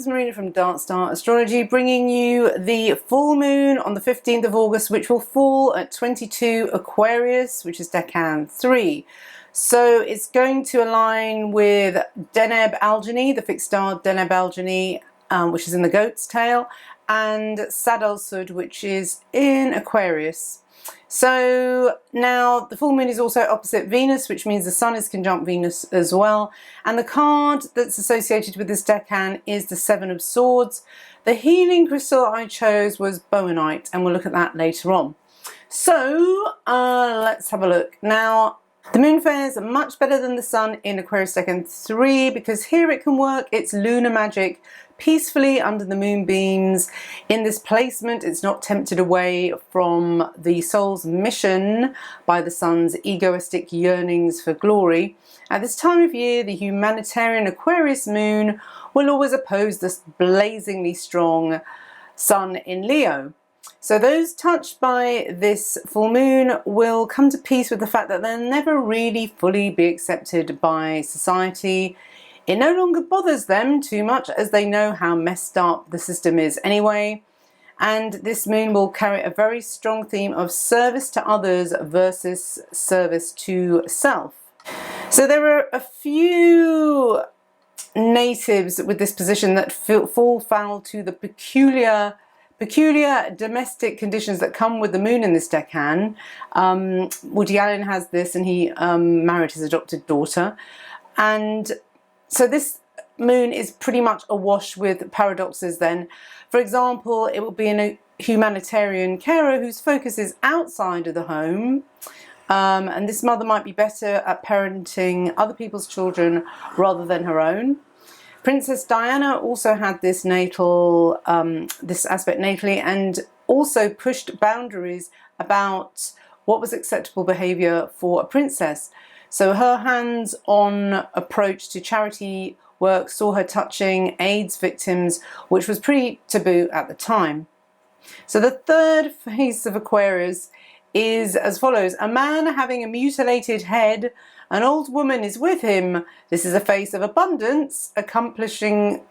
is Marina from Dart Star Astrology, bringing you the full moon on the 15th of August, which will fall at 22 Aquarius, which is Decan 3. So it's going to align with Deneb Algeny, the fixed star Deneb Algeny, which is in the goat's tail, and Sadal Sud, which is in Aquarius. So now the full moon is also opposite Venus, which means the sun is conjunct Venus as well. And the card that's associated with this decan is the Seven of Swords. The healing crystal I chose was bowenite, and we'll look at that later on. So let's have a look. Now, the moon fares much better than the sun in Aquarius Decan 3 because here it can work its lunar magic peacefully under the moonbeams. In this placement, it's not tempted away from the soul's mission by the sun's egoistic yearnings for glory. At this time of year, the humanitarian Aquarius moon will always oppose this blazingly strong sun in Leo. So those touched by this full moon will come to peace with the fact that they'll never really fully be accepted by society. It no longer bothers them too much as they know how messed up the system is anyway. And this moon will carry a very strong theme of service to others versus service to self. So there are a few natives with this position that fall foul to the peculiar domestic conditions that come with the moon in this decan. Woody Allen has this, and he married his adopted daughter. And so this moon is pretty much awash with paradoxes then. For example, it will be a humanitarian carer whose focus is outside of the home. And this mother might be better at parenting other people's children rather than her own. Princess Diana also had this natal, this aspect natally, and also pushed boundaries about what was acceptable behaviour for a princess. So her hands-on approach to charity work saw her touching AIDS victims, which was pretty taboo at the time. So the third phase of Aquarius is as follows. A man having a mutilated head, an old woman is with him. This is a face of abundance, accomplishing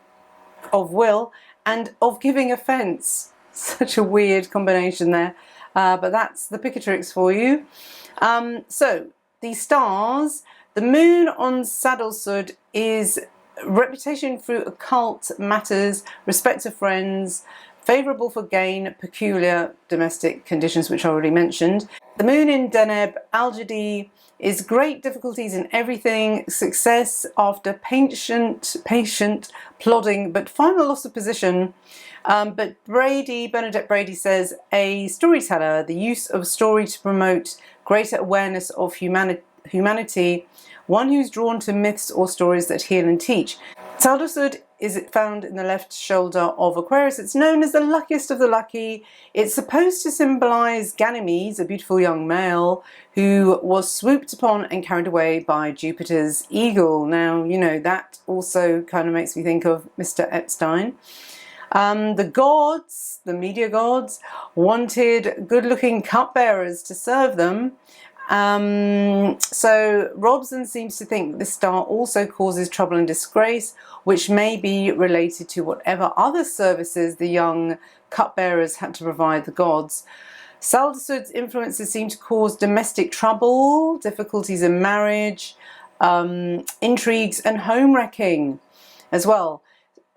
of will, and of giving offence. Such a weird combination there, but that's the Picatrix for you. So the stars, the moon on Sadal Sud is reputation through occult matters, respect to friends, favourable for gain, peculiar domestic conditions, which I already mentioned. The moon in Deneb Algedy is great difficulties in everything, success after patient plodding, but final loss of position. But Bernadette Brady says, a storyteller, the use of story to promote greater awareness of humanity, one who's drawn to myths or stories that heal and teach. Sadal Sud is found in the left shoulder of Aquarius. It's known as the luckiest of the lucky. It's supposed to symbolise Ganymedes, a beautiful young male who was swooped upon and carried away by Jupiter's eagle. Now, you know, that also kind of makes me think of Mr. Epstein. The gods, the media gods, wanted good-looking cupbearers to serve them. So Robson seems to think this star also causes trouble and disgrace, which may be related to whatever other services the young cupbearers had to provide the gods. Sadal Sud's influences seem to cause domestic trouble, difficulties in marriage, intrigues and home wrecking as well.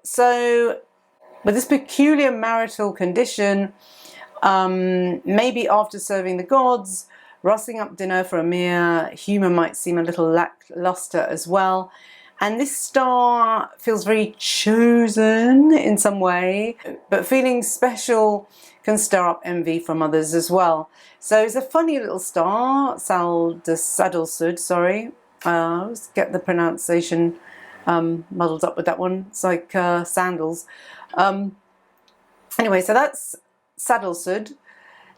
So with this peculiar marital condition, maybe after serving the gods, rustling up dinner for a mere humour might seem a little lackluster as well. And this star feels very chosen in some way, but feeling special can stir up envy from others as well. So it's a funny little star, Sadal Sud, sorry. I always get the pronunciation muddled up with that one. It's like sandals. Anyway, so that's Sadal Sud.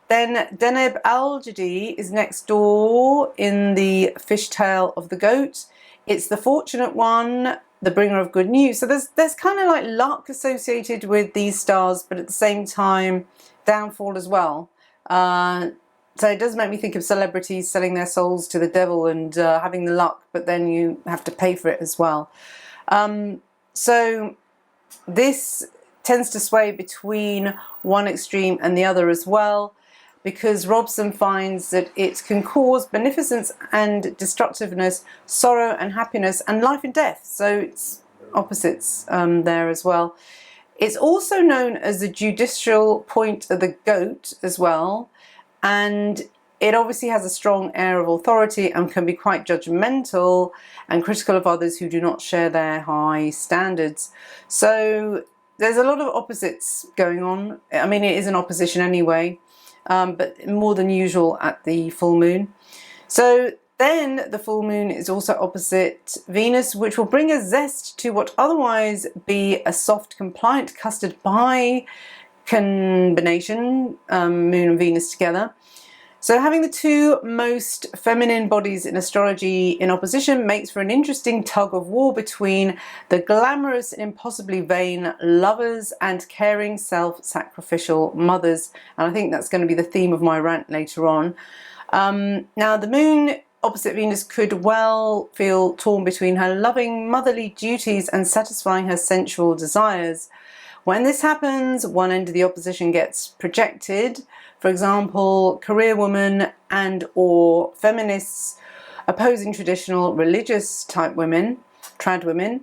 Then Deneb Algedy is next door in the fishtail of the goat. It's the fortunate one, the bringer of good news. So there's kind of like luck associated with these stars, but at the same time, downfall as well. So it does make me think of celebrities selling their souls to the devil and having the luck, but then you have to pay for it as well. So this tends to sway between one extreme and the other as well, because Robson finds that it can cause beneficence and destructiveness, sorrow and happiness, and life and death. So it's opposites there as well. It's also known as the judicial point of the goat as well, and it obviously has a strong air of authority and can be quite judgmental and critical of others who do not share their high standards. So there's a lot of opposites going on. I mean, it is an opposition anyway, but more than usual at the full moon. So then the full moon is also opposite Venus, which will bring a zest to what otherwise be a soft, compliant custard pie combination, moon and Venus together. So having the two most feminine bodies in astrology in opposition makes for an interesting tug of war between the glamorous and impossibly vain lovers and caring self-sacrificial mothers. And I think that's going to be the theme of my rant later on. Now the moon opposite Venus could well feel torn between her loving motherly duties and satisfying her sensual desires. When this happens, one end of the opposition gets projected. For example, career women and or feminists opposing traditional religious type women, trad women.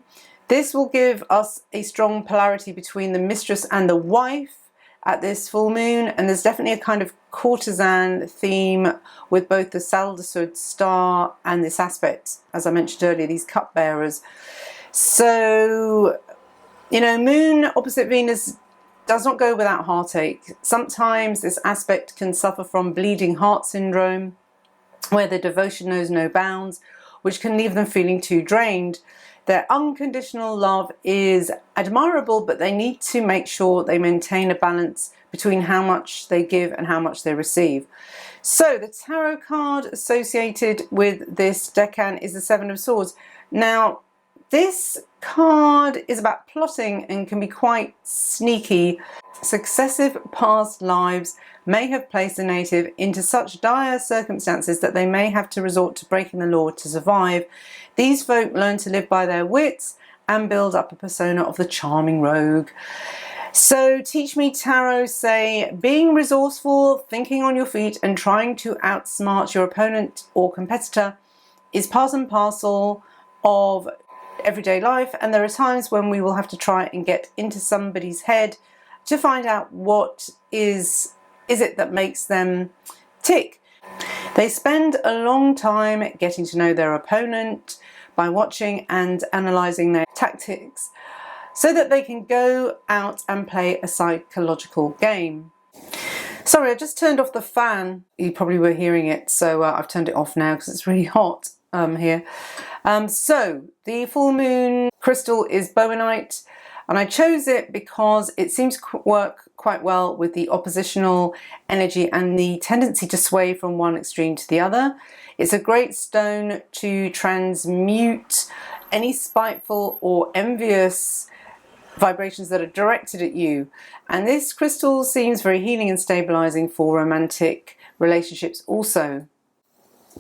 This will give us a strong polarity between the mistress and the wife at this full moon, and there's definitely a kind of courtesan theme with both the Saldasud star and this aspect, as I mentioned earlier, these cupbearers. So, you know, moon opposite Venus does not go without heartache. Sometimes this aspect can suffer from bleeding heart syndrome, where the devotion knows no bounds, which can leave them feeling too drained. Their unconditional love is admirable, but they need to make sure they maintain a balance between how much they give and how much they receive. So the tarot card associated with this decan is the Seven of Swords. Now, this card is about plotting and can be quite sneaky. Successive past lives may have placed a native into such dire circumstances that they may have to resort to breaking the law to survive. These folk learn to live by their wits and build up a persona of the charming rogue. So Teach Me Tarot say, being resourceful, thinking on your feet and trying to outsmart your opponent or competitor is part and parcel of everyday life, and there are times when we will have to try and get into somebody's head to find out what is it that makes them tick. They spend a long time getting to know their opponent by watching and analysing their tactics so that they can go out and play a psychological game. Sorry, I just turned off the fan. You probably were hearing it, so I've turned it off now because it's really hot here. So the full moon crystal is bowenite, and I chose it because it seems to work quite well with the oppositional energy and the tendency to sway from one extreme to the other. It's a great stone to transmute any spiteful or envious vibrations that are directed at you. And this crystal seems very healing and stabilizing for romantic relationships also.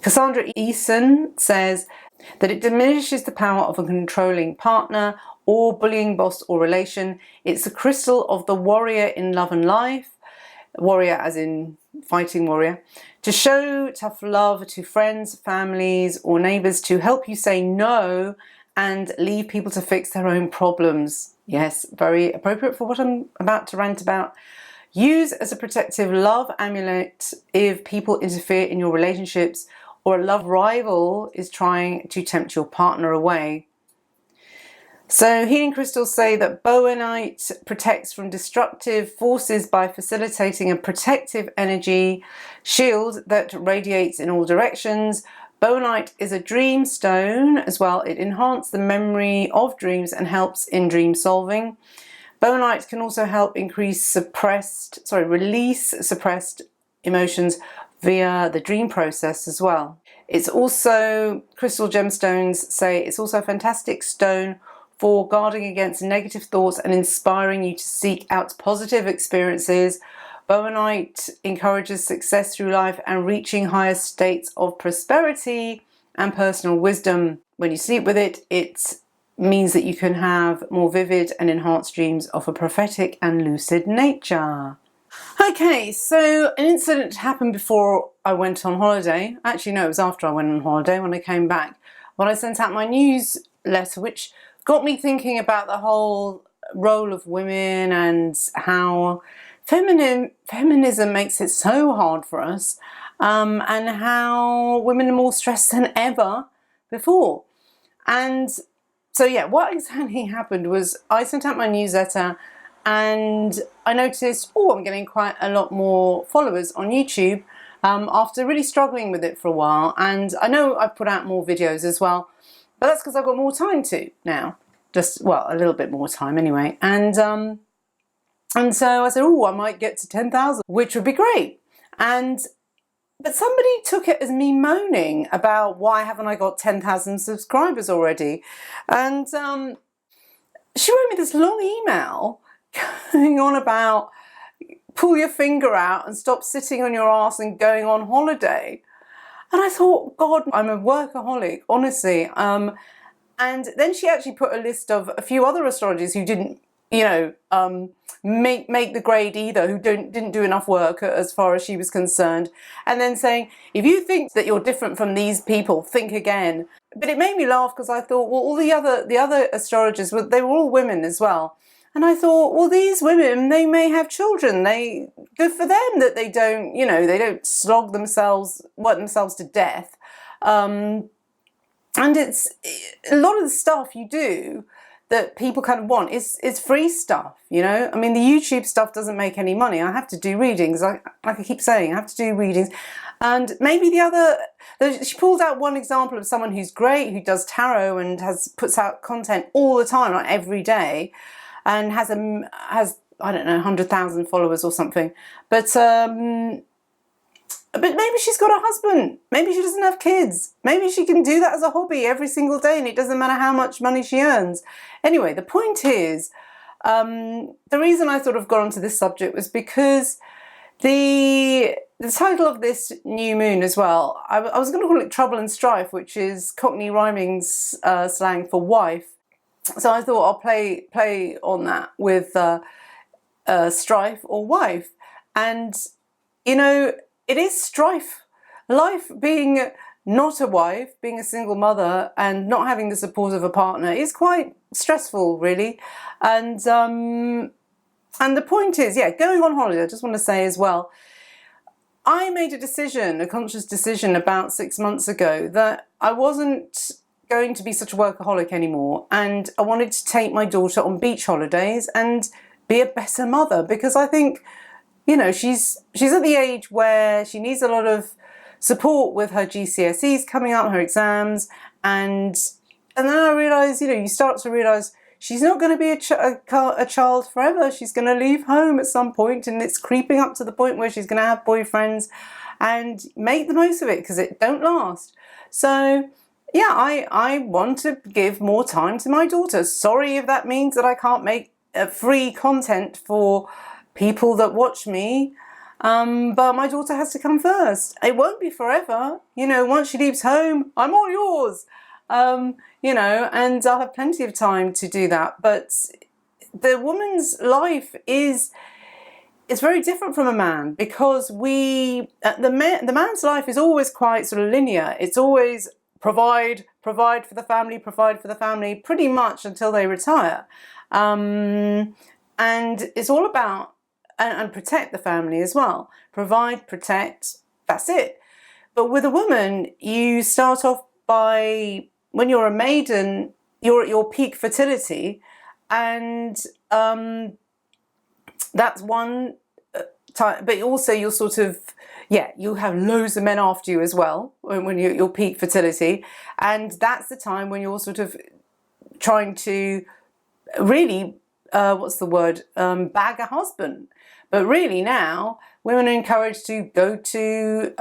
Cassandra Eason says that it diminishes the power of a controlling partner or bullying boss or relation. It's the crystal of the warrior in love and life, warrior as in fighting warrior, to show tough love to friends, families or neighbours, to help you say no and leave people to fix their own problems. Yes, very appropriate for what I'm about to rant about. Use as a protective love amulet if people interfere in your relationships or a love rival is trying to tempt your partner away. So healing crystals say that bowenite protects from destructive forces by facilitating a protective energy shield that radiates in all directions. Bowenite is a dream stone as well. It enhances the memory of dreams and helps in dream solving. Bowenite can also help release suppressed emotions via the dream process as well. It's also, crystal gemstones say it's also a fantastic stone for guarding against negative thoughts and inspiring you to seek out positive experiences. Bowenite encourages success through life and reaching higher states of prosperity and personal wisdom. When you sleep with it, it's means that you can have more vivid and enhanced dreams of a prophetic and lucid nature. Okay, so an incident happened before I went on holiday. Actually, no, it was after I went on holiday. When I came back, when I sent out my newsletter, which got me thinking about the whole role of women and how feminism makes it so hard for us, and how women are more stressed than ever before. And so yeah, what exactly happened was I sent out my newsletter and I noticed, oh, I'm getting quite a lot more followers on YouTube after really struggling with it for a while. And I know I've put out more videos as well, but that's because I've got more time to now. Just, well, a little bit more time anyway. And so I said, oh, I might get to 10,000, which would be great. But somebody took it as me moaning about why haven't I got 10,000 subscribers already. And she wrote me this long email going on about pull your finger out and stop sitting on your ass and going on holiday. And I thought, God, I'm a workaholic, honestly. And then she actually put a list of a few other astrologers who didn't, make the grade either, who didn't do enough work as far as she was concerned. And then saying, if you think that you're different from these people, think again. But it made me laugh because I thought, well, all the other astrologers, they were all women as well. And I thought, well, these women, they may have children. Good for them that they don't, they don't work themselves to death. And it's a lot of the stuff you do that people kind of want is free stuff, I mean, the YouTube stuff doesn't make any money. I have to do readings, like I keep saying, I have to do readings. And maybe she pulled out one example of someone who's great, who does tarot and puts out content all the time, like every day, and has I don't know, 100,000 followers or something. But maybe she's got a husband. Maybe she doesn't have kids. Maybe she can do that as a hobby every single day and it doesn't matter how much money she earns. Anyway, the point is, the reason I sort of got onto this subject was because the title of this new moon as well, I was going to call it Trouble and Strife, which is Cockney rhyming slang for wife. So I thought I'll play on that with strife or wife. And, it is strife. Life being not a wife, being a single mother and not having the support of a partner is quite stressful, really. And the point is, going on holiday, I just want to say as well, I made a conscious decision about 6 months ago that I wasn't going to be such a workaholic anymore. And I wanted to take my daughter on beach holidays and be a better mother, because I think, she's at the age where she needs a lot of support with her GCSEs coming up, her exams, and then I realised, you start to realise she's not going to be a child forever. She's going to leave home at some point, and it's creeping up to the point where she's going to have boyfriends, and make the most of it because it don't last. So yeah, I want to give more time to my daughter. Sorry if that means that I can't make free content for people that watch me, but my daughter has to come first. It won't be forever, once she leaves home, I'm all yours, and I'll have plenty of time to do that. But the woman's life is very different from a man, because the man's life is always quite sort of linear. It's always provide for the family, pretty much until they retire, and it's all about and protect the family as well. Provide, protect, that's it. But with a woman, you start off by, when you're a maiden, you're at your peak fertility, and that's one time. But also you're sort of, you'll have loads of men after you as well when you're at your peak fertility, and that's the time when you're sort of trying to really, bag a husband. But really now, women are encouraged to go to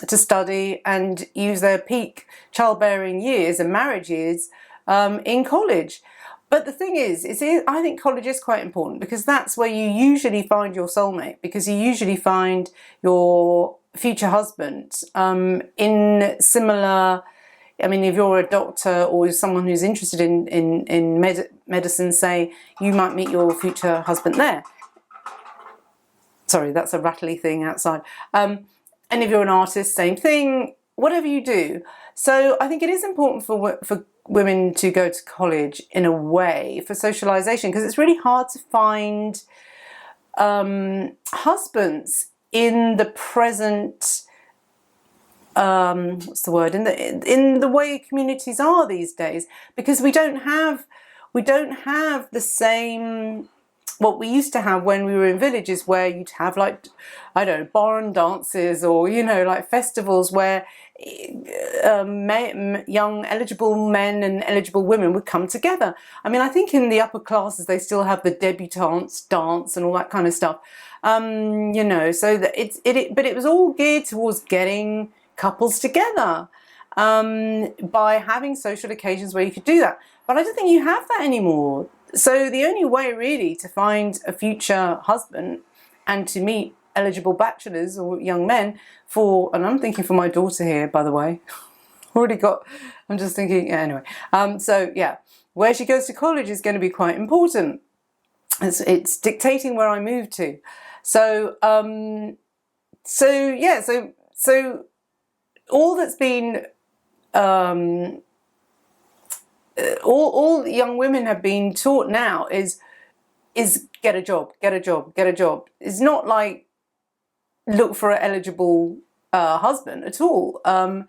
study and use their peak childbearing years and marriage years in college. But the thing is, I think college is quite important, because that's where you usually find your soulmate, because you usually find your future husband in similar I mean, if you're a doctor or someone who's interested in medicine, say, you might meet your future husband there. Sorry, that's a rattly thing outside. And if you're an artist, same thing, whatever you do. So I think it is important for women to go to college in a way for socialization, because it's really hard to find husbands in the present, what's the word, in the way communities are these days, because we don't have the same what we used to have when we were in villages, where you'd have, like, I don't know, barn dances, or, you know, like festivals where young eligible men and eligible women would come together. I mean, I think in the upper classes they still have the debutantes dance and all that kind of stuff, you know, so that but it was all geared towards getting couples together by having social occasions where you could do that. But I don't think you have that anymore. So the only way really to find a future husband and to meet eligible bachelors or young men and I'm thinking for my daughter here, by the way, I'm just thinking, anyway. So yeah, where she goes to college is going to be quite important. It's dictating where I move to. So yeah, so all that's been all young women have been taught now is get a job. It's not like look for an eligible husband at all. But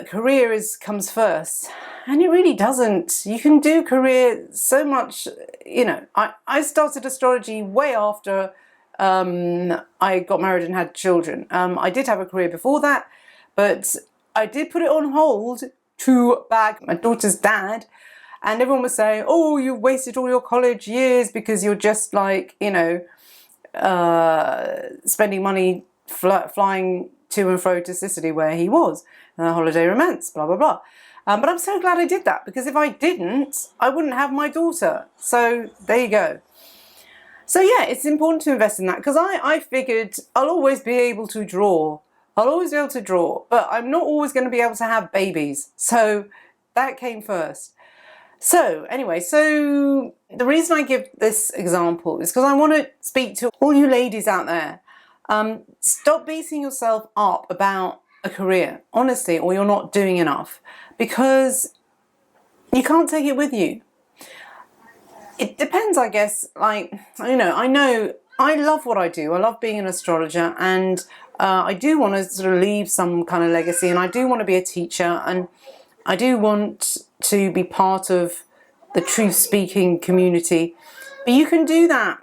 career comes first, and it really doesn't. You can do career so much. You know, I started astrology way after I got married and had children. I did have a career before that, but I did put it on hold to bag my daughter's dad, and everyone was saying, oh, you wasted all your college years because you're just, like, you know, spending money flying to and fro to Sicily where he was, holiday romance, blah blah blah. But I'm so glad I did that, because if I didn't, I wouldn't have my daughter. So there you go. So yeah, it's important to invest in that, because I figured I'll always be able to draw. But I'm not always going to be able to have babies. So that came first. So anyway, so the reason I give this example is because I want to speak to all you ladies out there. Stop beating yourself up about a career, honestly, or you're not doing enough, because you can't take it with you. It depends, I guess. Like, you know, I love what I do. I love being an astrologer, and I do want to sort of leave some kind of legacy, and I do want to be a teacher, and I do want to be part of the truth-speaking community. But you can do that.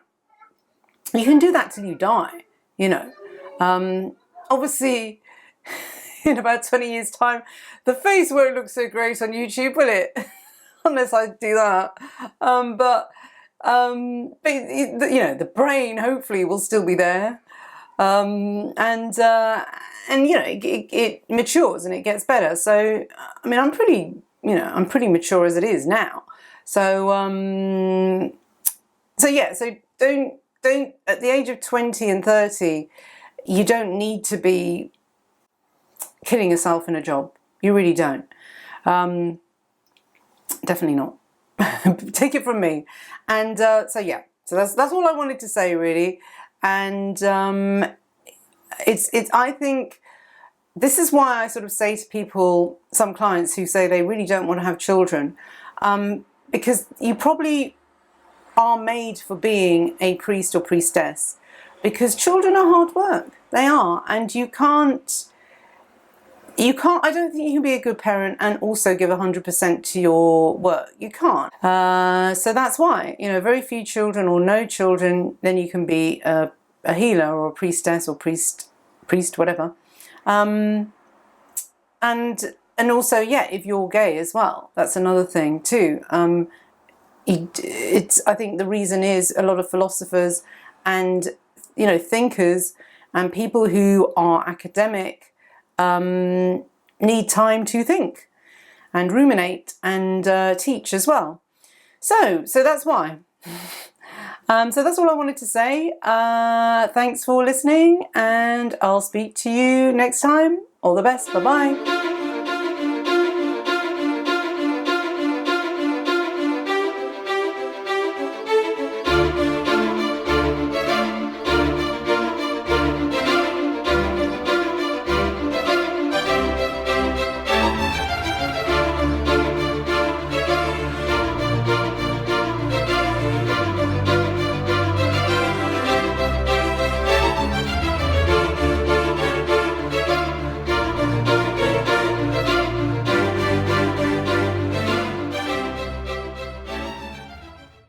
You can do that till you die, you know. Obviously, in about 20 years' time, the face won't look so great on YouTube, will it? Unless I do that. But you know, the brain hopefully will still be there. And you know, it matures and it gets better. So I mean, I'm pretty mature as it is now. So yeah, so don't at the age of 20 and 30, you don't need to be killing yourself in a job. You really don't. Definitely not. Take it from me. And so yeah, so that's all I wanted to say, really. And I think this is why I sort of say to people, some clients who say they really don't want to have children, because you probably are made for being a priest or priestess, because children are hard work. They are, and you can't, I don't think you can be a good parent and also give 100% to your work. You can't. So that's why, you know, very few children or no children, then you can be a healer or a priestess or priest, whatever. And also, yeah, if you're gay as well, that's another thing too. I think the reason is a lot of philosophers and, you know, thinkers and people who are academic need time to think and ruminate and teach as well. So that's why. So that's all I wanted to say. Thanks for listening, and I'll speak to you next time. All the best. Bye-bye.